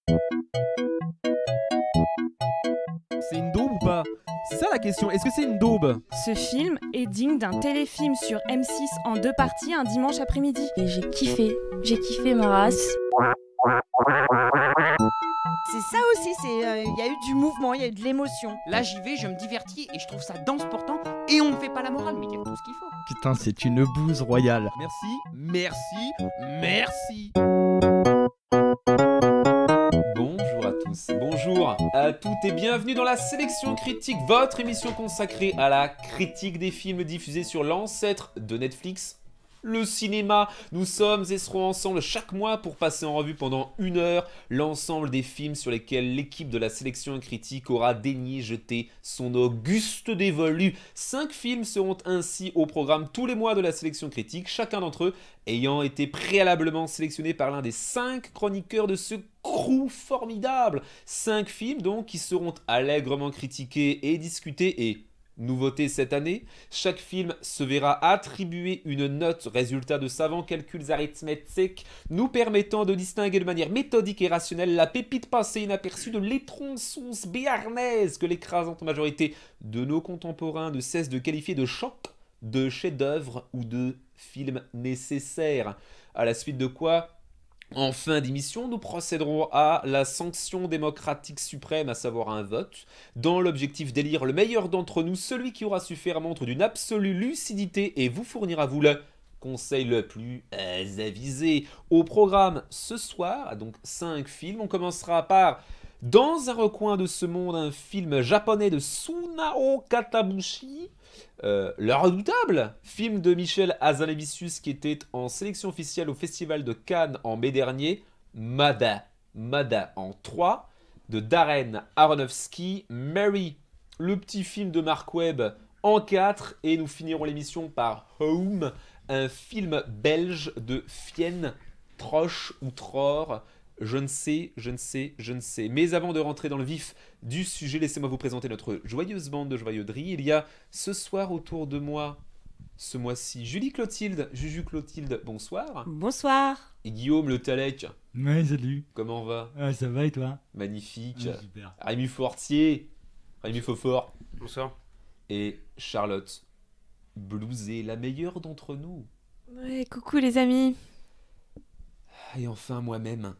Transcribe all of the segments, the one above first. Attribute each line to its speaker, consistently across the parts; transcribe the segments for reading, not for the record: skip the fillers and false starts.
Speaker 1: C'est une daube ou pas? C'est ça la question, est-ce que c'est une daube?
Speaker 2: Ce film est digne d'un téléfilm sur M6 en 2 parties un dimanche après-midi.
Speaker 3: Et j'ai kiffé ma race.
Speaker 4: C'est ça aussi, il y a eu du mouvement, il y a eu de l'émotion.
Speaker 5: Là j'y vais, je me divertis et je trouve ça dense pourtant et on me fait pas la morale, mais il y a tout ce qu'il faut.
Speaker 1: Putain, c'est une bouse royale. Merci.
Speaker 6: Bonjour à tous, bonjour à toutes et bienvenue dans la Sélection Critique, votre émission consacrée à la critique des films diffusés sur l'ancêtre de Netflix, le cinéma. Nous sommes et serons ensemble chaque mois pour passer en revue pendant 1 heure l'ensemble des films sur lesquels l'équipe de la Sélection Critique aura daigné jeter son auguste dévolu. 5 films seront ainsi au programme tous les mois de la Sélection Critique, chacun d'entre eux ayant été préalablement sélectionné par l'un des 5 chroniqueurs de ce crew formidable. 5 films donc qui seront allègrement critiqués et discutés et nouveauté cette année, chaque film se verra attribuer une note résultat de savants calculs arithmétiques nous permettant de distinguer de manière méthodique et rationnelle la pépite passée inaperçue de l'étrange sauce béarnaise que l'écrasante majorité de nos contemporains ne cesse de qualifier de choc, de chef-d'œuvre ou de film nécessaire. À la suite de quoi, en fin d'émission, nous procéderons à la sanction démocratique suprême, à savoir un vote, dans l'objectif d'élire le meilleur d'entre nous, celui qui aura su faire montre d'une absolue lucidité et vous fournira, vous, le conseil le plus avisé. Au programme ce soir, donc 5 films, on commencera par Dans un recoin de ce monde, un film japonais de Sunao Katabushi, le redoutable film de Michel Hazanavicius qui était en sélection officielle au Festival de Cannes en mai dernier, Mada en 3, de Darren Aronofsky, Mary, le petit film de Mark Webb en 4, et nous finirons l'émission par Home, un film belge de Fienne, Troche ou Tror. Je ne sais. Mais avant de rentrer dans le vif du sujet, laissez-moi vous présenter notre joyeuse bande de joyeuderie. Il y a ce soir autour de moi, ce mois-ci, Juju Clotilde, bonsoir.
Speaker 3: Bonsoir.
Speaker 6: Et Guillaume Le Talec.
Speaker 7: Ouais, salut.
Speaker 6: Comment va?
Speaker 7: Ça va et toi?
Speaker 6: Magnifique.
Speaker 7: Ouais, super.
Speaker 6: Rémi Fortier. Rémi Faufort.
Speaker 5: Bonsoir.
Speaker 6: Et Charlotte Blouzet, la meilleure d'entre nous.
Speaker 2: Ouais, coucou les amis.
Speaker 6: Et enfin moi-même.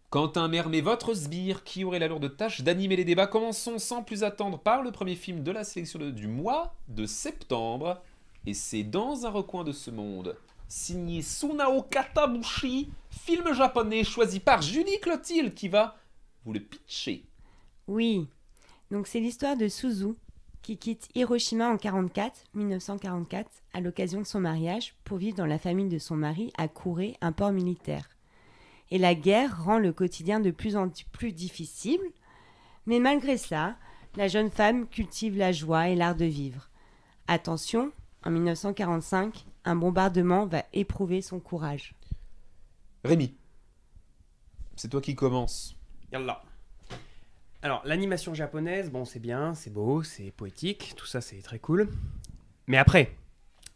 Speaker 6: Quentin Mermet, votre sbire, qui aurait la lourde tâche d'animer les débats. Commençons sans plus attendre par le premier film de la sélection du mois de septembre. Et c'est Dans un recoin de ce monde, signé Sunao Katabushi, film japonais choisi par Julie Clotilde qui va vous le pitcher.
Speaker 3: Oui, donc c'est l'histoire de Suzu qui quitte Hiroshima en 1944, à l'occasion de son mariage, pour vivre dans la famille de son mari à Kure, un port militaire. Et la guerre rend le quotidien de plus en plus difficile. Mais malgré cela, la jeune femme cultive la joie et l'art de vivre. Attention, en 1945, un bombardement va éprouver son courage.
Speaker 6: Rémi, c'est toi qui commence.
Speaker 5: Yallah. Alors, l'animation japonaise, bon, c'est bien, c'est beau, c'est poétique, tout ça, c'est très cool. Mais après,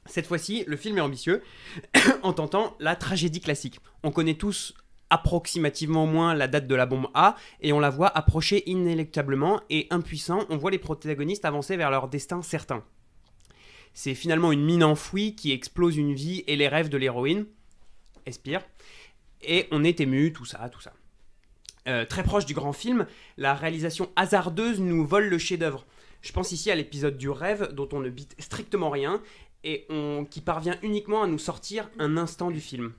Speaker 5: cette fois-ci, le film est ambitieux en tentant la tragédie classique. On connaît tous approximativement au moins la date de la bombe A, et on la voit approcher inéluctablement, et impuissant, on voit les protagonistes avancer vers leur destin certain. C'est finalement une mine enfouie qui explose une vie et les rêves de l'héroïne, Espire, et on est ému, tout ça. Très proche du grand film, la réalisation hasardeuse nous vole le chef-d'œuvre. Je pense ici à l'épisode du rêve, dont on ne bite strictement rien, et qui parvient uniquement à nous sortir un instant du film.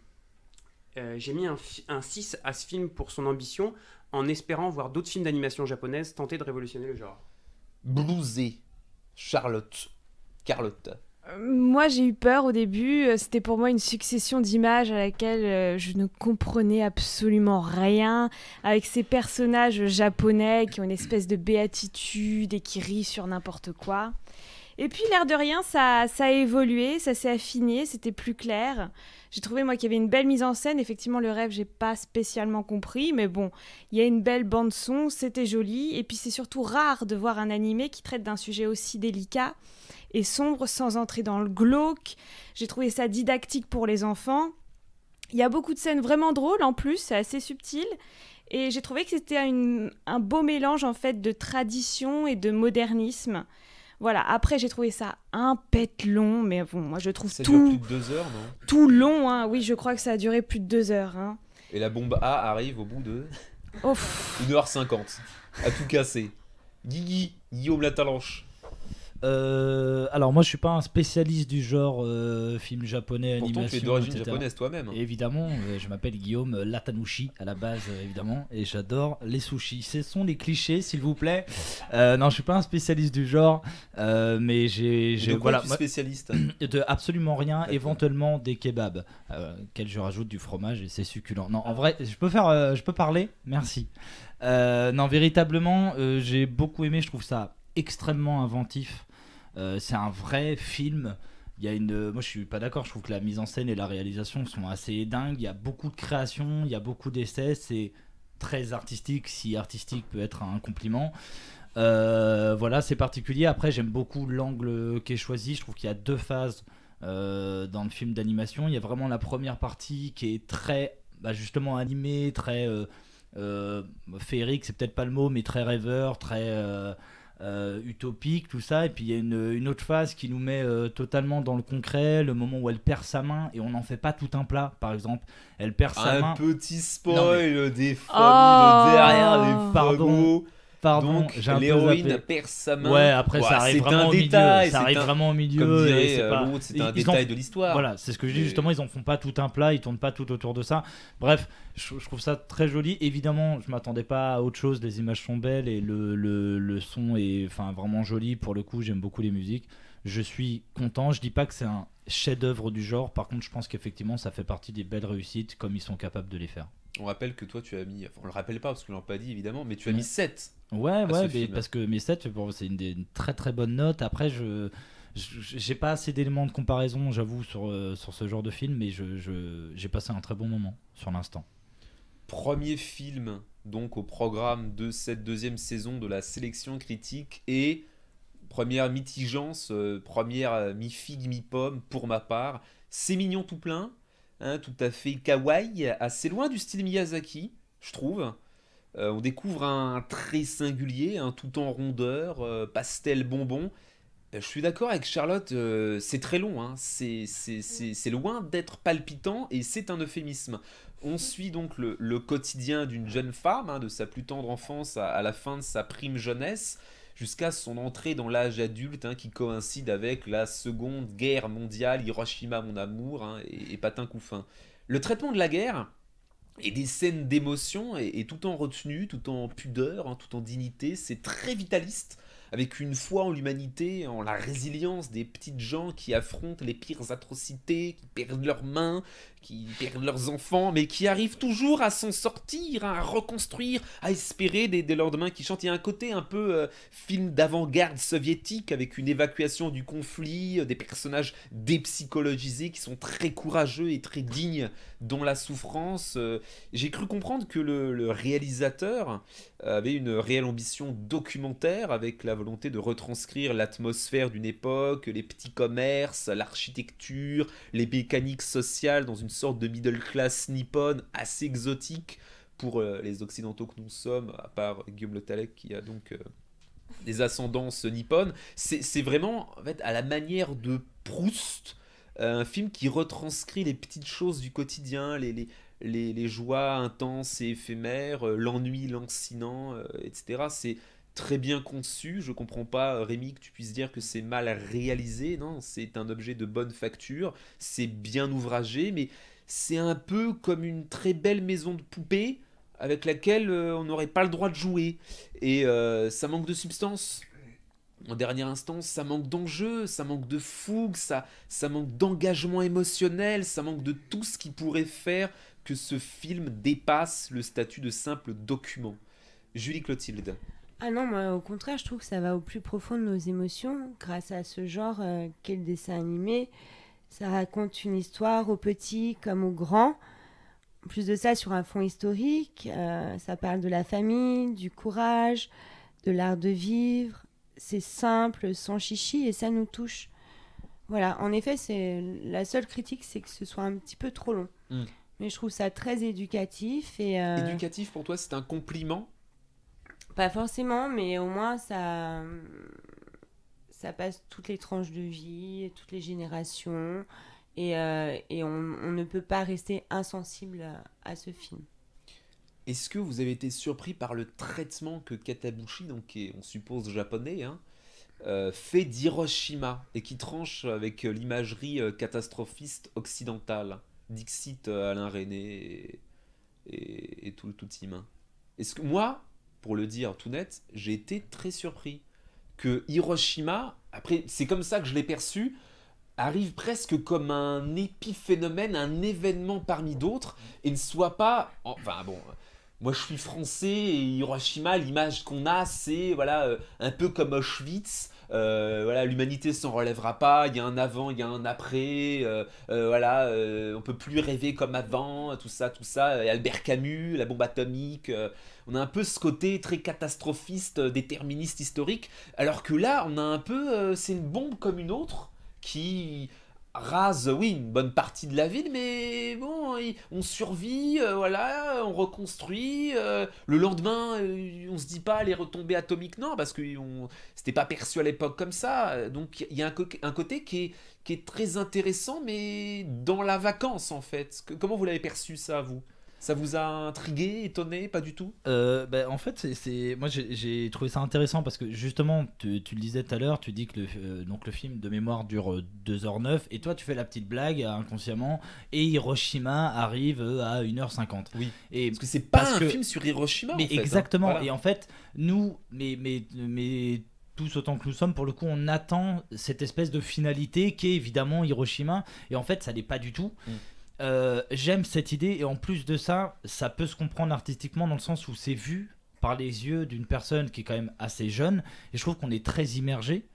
Speaker 5: J'ai mis un 6 à ce film pour son ambition, en espérant voir d'autres films d'animation japonaise tenter de révolutionner le genre.
Speaker 6: Blousé, Carlotte.
Speaker 2: Moi j'ai eu peur au début, c'était pour moi une succession d'images à laquelle je ne comprenais absolument rien, avec ces personnages japonais qui ont une espèce de béatitude et qui rient sur n'importe quoi. Et puis l'air de rien, ça a évolué, ça s'est affiné, c'était plus clair. J'ai trouvé moi qu'il y avait une belle mise en scène, effectivement le rêve j'ai pas spécialement compris, mais bon, il y a une belle bande son, c'était joli, et puis c'est surtout rare de voir un animé qui traite d'un sujet aussi délicat et sombre sans entrer dans le glauque. J'ai trouvé ça didactique pour les enfants. Il y a beaucoup de scènes vraiment drôles en plus, c'est assez subtil. Et j'ai trouvé que c'était un beau mélange en fait de tradition et de modernisme. Voilà, après j'ai trouvé ça un pet long, mais bon, moi je trouve
Speaker 6: Ça dure plus de 2 heures, non?
Speaker 2: tout long. Hein. Oui, je crois que ça a duré plus de 2 heures. Hein.
Speaker 6: Et la bombe A arrive au bout de
Speaker 2: Oh,
Speaker 6: 1h50. À tout casser. Guillaume Latalanche.
Speaker 7: Alors moi je suis pas un spécialiste du genre film japonais,
Speaker 6: Pourtant,
Speaker 7: animation,
Speaker 6: tu es d'origine
Speaker 7: etc.
Speaker 6: japonaise toi-même.
Speaker 7: Évidemment, je m'appelle Guillaume Latanushi à la base, évidemment, et j'adore les sushis. Ce sont les clichés, s'il vous plaît. Non, je suis pas un spécialiste du genre, mais j'ai
Speaker 6: De quoi
Speaker 7: voilà,
Speaker 6: es-tu spécialiste?
Speaker 7: de absolument rien,
Speaker 6: D'accord.
Speaker 7: éventuellement des kebabs, auxquels je rajoute du fromage et c'est succulent. Non, en vrai, je peux parler, merci. Non, véritablement, j'ai beaucoup aimé. Je trouve ça extrêmement inventif. C'est un vrai film. Il y a moi je suis pas d'accord, je trouve que la mise en scène et la réalisation sont assez dingues. Il y a beaucoup de création, il y a beaucoup d'essais, c'est très artistique, si artistique peut être un compliment. Voilà, c'est particulier. Après, j'aime beaucoup l'angle qui est choisi. Je trouve qu'il y a 2 phases dans le film d'animation. Il y a vraiment la première partie qui est très justement animée, très féerique, c'est peut-être pas le mot, mais très rêveur, très utopique, tout ça. Et puis il y a une autre phase qui nous met totalement dans le concret, le moment où elle perd sa main et on n'en fait pas tout un plat, par exemple. Elle perd sa main.
Speaker 6: Un petit spoil des familles
Speaker 2: Oh.
Speaker 6: de derrière les
Speaker 7: Pardon. Pardon,
Speaker 6: Donc
Speaker 7: j'ai un peu
Speaker 6: l'héroïne
Speaker 7: zappé.
Speaker 6: perd sa main.
Speaker 7: Ouais, après ça arrive
Speaker 6: c'est
Speaker 7: vraiment
Speaker 6: un
Speaker 7: au milieu.
Speaker 6: détail,
Speaker 7: Ça arrive vraiment au milieu.
Speaker 6: Comme
Speaker 7: et
Speaker 6: dirait
Speaker 7: c'est pas...
Speaker 6: l'autre, c'est un
Speaker 7: ils en
Speaker 6: détail de l'histoire.
Speaker 7: Voilà, c'est ce que je dis
Speaker 6: Et-
Speaker 7: justement, ils en font pas tout un plat, ils tournent pas tout autour de ça. Bref, je trouve ça très joli. Évidemment, je m'attendais pas à autre chose, les images sont belles et le son est vraiment joli. Pour le coup, j'aime beaucoup les musiques. Je suis content, je dis pas que c'est un chef-d'œuvre du genre, par contre, je pense qu'effectivement, ça fait partie des belles réussites comme ils sont capables de les faire.
Speaker 6: On rappelle que toi tu as mis, enfin, on le rappelle pas parce que l'on l'a pas dit évidemment, mais tu as
Speaker 7: Ouais.
Speaker 6: mis 7.
Speaker 7: Ouais,
Speaker 6: ce
Speaker 7: mais
Speaker 6: film.
Speaker 7: parce que mes 7, c'est une très très bonne note. Après, j'ai pas assez d'éléments de comparaison, j'avoue, sur ce genre de film, mais j'ai passé un très bon moment sur l'instant.
Speaker 6: Premier film donc au programme de cette 2e saison de la sélection critique et première mitigeance, première mi-figue mi-pomme pour ma part. C'est mignon tout plein, hein, tout à fait kawaii, assez loin du style Miyazaki, je trouve. On découvre un trait singulier, tout en rondeur, pastel bonbon. Je suis d'accord avec Charlotte, c'est très long, hein. C'est loin d'être palpitant et c'est un euphémisme. On suit donc le quotidien d'une jeune femme, de sa plus tendre enfance à la fin de sa prime jeunesse, jusqu'à son entrée dans l'âge adulte, qui coïncide avec la Seconde Guerre mondiale, Hiroshima mon amour, et patin couffin. Le traitement de la guerre et des scènes d'émotion et tout en retenue, tout en pudeur, tout en dignité, c'est très vitaliste, avec une foi en l'humanité, en la résilience des petites gens qui affrontent les pires atrocités, qui perdent leurs mains, qui perdent leurs enfants, mais qui arrivent toujours à s'en sortir, à reconstruire, à espérer des lendemains qui chantent. Il y a un côté un peu film d'avant-garde soviétique, avec une évacuation du conflit, des personnages dépsychologisés qui sont très courageux et très dignes dans la souffrance. J'ai cru comprendre que le réalisateur avait une réelle ambition documentaire, avec la volonté de retranscrire l'atmosphère d'une époque, les petits commerces, l'architecture, les mécaniques sociales dans une sorte de middle class nippone assez exotique pour les occidentaux que nous sommes, à part Guillaume Le Tallec qui a donc des ascendances nippones. C'est vraiment en fait, à la manière de Proust, un film qui retranscrit les petites choses du quotidien, les joies intenses et éphémères, l'ennui lancinant, etc. C'est très bien conçu. Je comprends pas, Rémi, que tu puisses dire que c'est mal réalisé. Non, c'est un objet de bonne facture. C'est bien ouvragé, mais c'est un peu comme une très belle maison de poupée avec laquelle on n'aurait pas le droit de jouer. Et ça manque de substance. En dernière instance, ça manque d'enjeu, ça manque de fougue, ça manque d'engagement émotionnel, ça manque de tout ce qui pourrait faire que ce film dépasse le statut de simple document. Julie Clotilde.
Speaker 3: Ah non, moi, au contraire, je trouve que ça va au plus profond de nos émotions grâce à ce genre qu'est le dessin animé. Ça raconte une histoire aux petits comme aux grands. En plus de ça, sur un fond historique, ça parle de la famille, du courage, de l'art de vivre. C'est simple, sans chichi, et ça nous touche. Voilà, en effet, la seule critique, c'est que ce soit un petit peu trop long. Mais je trouve ça très éducatif et
Speaker 6: Éducatif pour toi, c'est un compliment?
Speaker 3: pas forcément, mais au moins ça passe toutes les tranches de vie, toutes les générations, et on ne peut pas rester insensible à ce film.
Speaker 6: Est-ce que vous avez été surpris par le traitement que Katabushi, donc qui est, on suppose japonais, hein, fait d'Hiroshima et qui tranche avec l'imagerie catastrophiste occidentale? Dixit Alain René et tout le tout team. Est-ce que moi, pour le dire tout net, j'ai été très surpris que Hiroshima, après c'est comme ça que je l'ai perçu, arrive presque comme un épiphénomène, un événement parmi d'autres, et ne soit pas... Enfin bon, moi je suis français, et Hiroshima, l'image qu'on a, c'est voilà, un peu comme Auschwitz, voilà, l'humanité s'en relèvera pas, il y a un avant, il y a un après, voilà, on peut plus rêver comme avant, tout ça, et Albert Camus, la bombe atomique, on a un peu ce côté très catastrophiste, déterministe historique, alors que là, on a un peu, c'est une bombe comme une autre, qui rase, oui, une bonne partie de la ville, mais bon, on survit, voilà, on reconstruit. Le lendemain, on se dit pas les retombées atomiques, non, parce que c'était pas perçu à l'époque comme ça. Donc il y a un côté qui est très intéressant, mais dans la vacance en fait. Comment vous l'avez perçu ça, vous? Ça vous a intrigué, étonné, pas du tout?
Speaker 7: En fait, moi j'ai trouvé ça intéressant parce que justement, tu le disais tout à l'heure, tu dis que donc le film de mémoire dure 2h09 et toi tu fais la petite blague inconsciemment et Hiroshima arrive à 1h50.
Speaker 6: Oui.
Speaker 7: Et
Speaker 6: parce que c'est pas un film sur Hiroshima.
Speaker 7: Mais
Speaker 6: en fait,
Speaker 7: exactement.
Speaker 6: hein. Voilà.
Speaker 7: Et en fait, nous, mais tous autant que nous sommes, pour le coup, on attend cette espèce de finalité qui est évidemment Hiroshima. Et en fait, ça n'est pas du tout. J'aime cette idée et en plus de ça, ça peut se comprendre artistiquement dans le sens où c'est vu par les yeux d'une personne qui est quand même assez jeune et je trouve qu'on est très immergé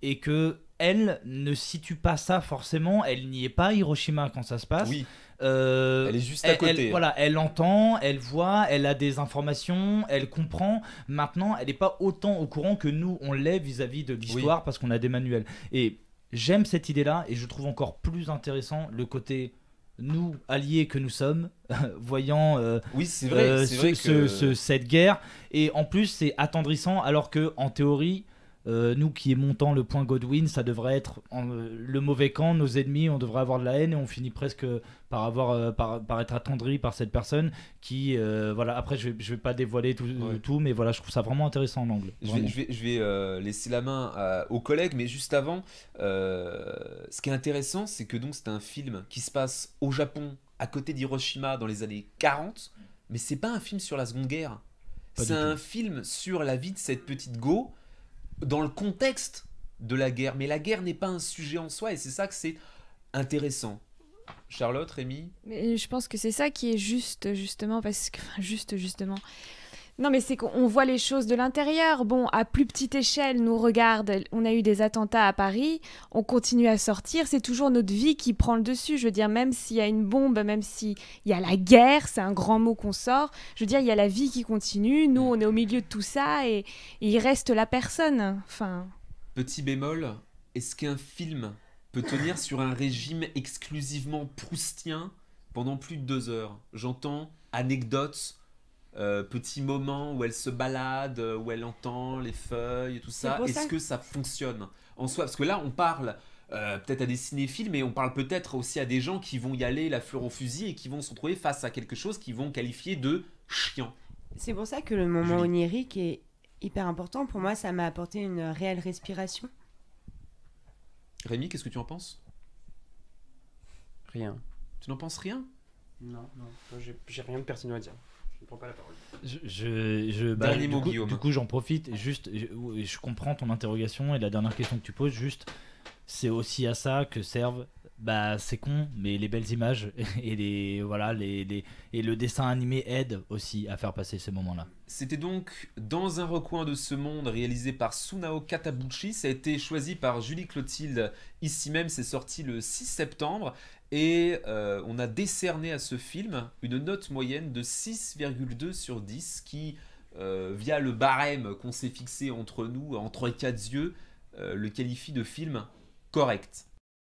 Speaker 7: et que elle ne situe pas ça forcément, elle n'y est pas Hiroshima quand ça se passe.
Speaker 6: Oui. Elle est juste à côté.
Speaker 7: Voilà, elle entend, elle voit, elle a des informations, elle comprend. Maintenant, elle n'est pas autant au courant que nous on l'est vis-à-vis de l'histoire parce qu'on a des manuels. Et j'aime cette idée-là et je trouve encore plus intéressant le côté nous, alliés que nous sommes, voyant
Speaker 6: oui, c'est vrai,
Speaker 7: cette guerre. Et en plus, c'est attendrissant, alors que en théorie, nous qui montons le point Godwin, ça devrait être le mauvais camp, nos ennemis, on devrait avoir de la haine et on finit presque par être attendri par cette personne qui, voilà. Après, je vais pas dévoiler tout, mais voilà, je trouve ça vraiment intéressant l'angle.
Speaker 6: Je vais laisser la main aux collègues, mais juste avant, ce qui est intéressant, c'est que donc c'est un film qui se passe au Japon, à côté d'Hiroshima, dans les années 40, mais c'est pas un film sur la Seconde Guerre. C'est un film sur la vie de cette petite Go, dans le contexte de la guerre, mais la guerre n'est pas un sujet en soi et c'est ça que c'est intéressant. Charlotte, Rémi?
Speaker 2: Mais je pense que c'est ça qui est justement, parce que justement. Non, mais c'est qu'on voit les choses de l'intérieur. Bon, à plus petite échelle, nous regarde, on a eu des attentats à Paris, on continue à sortir, c'est toujours notre vie qui prend le dessus. Je veux dire, même s'il y a une bombe, même s'il y a la guerre, c'est un grand mot qu'on sort, je veux dire, il y a la vie qui continue, nous, on est au milieu de tout ça et il reste la personne. Enfin...
Speaker 6: Petit bémol, est-ce qu'un film peut tenir sur un régime exclusivement proustien pendant plus de 2 heures? J'entends anecdotes, petits moments où elle se balade, où elle entend les feuilles et tout ça. Est-ce que ça fonctionne en soi? Parce que là, on parle peut-être à des cinéphiles, mais on parle peut-être aussi à des gens qui vont y aller la fleur au fusil et qui vont se retrouver face à quelque chose qu'ils vont qualifier de chiant.
Speaker 3: C'est pour ça que le moment onirique est hyper important. Pour moi, ça m'a apporté une réelle respiration.
Speaker 6: Rémi, qu'est-ce que tu en penses?
Speaker 5: Rien.
Speaker 6: Tu n'en penses rien?
Speaker 5: Non, j'ai rien de pertinent à dire. Je ne prends pas la parole.
Speaker 6: Dernier mot, Guillaume.
Speaker 7: Du coup, j'en profite. Juste, je comprends ton interrogation et la dernière question que tu poses. Juste, c'est aussi à ça que servent. C'est con, mais les belles images et et le dessin animé aide aussi à faire passer ces moments-là.
Speaker 6: C'était donc Dans un recoin de ce monde, réalisé par Sunao Katabushi. Ça a été choisi par Julie Clotilde ici même. C'est sorti le 6 septembre. Et on a décerné à ce film une note moyenne de 6,2 sur 10 qui, via le barème qu'on s'est fixé entre nous, entre 4 yeux, le qualifie de film correct.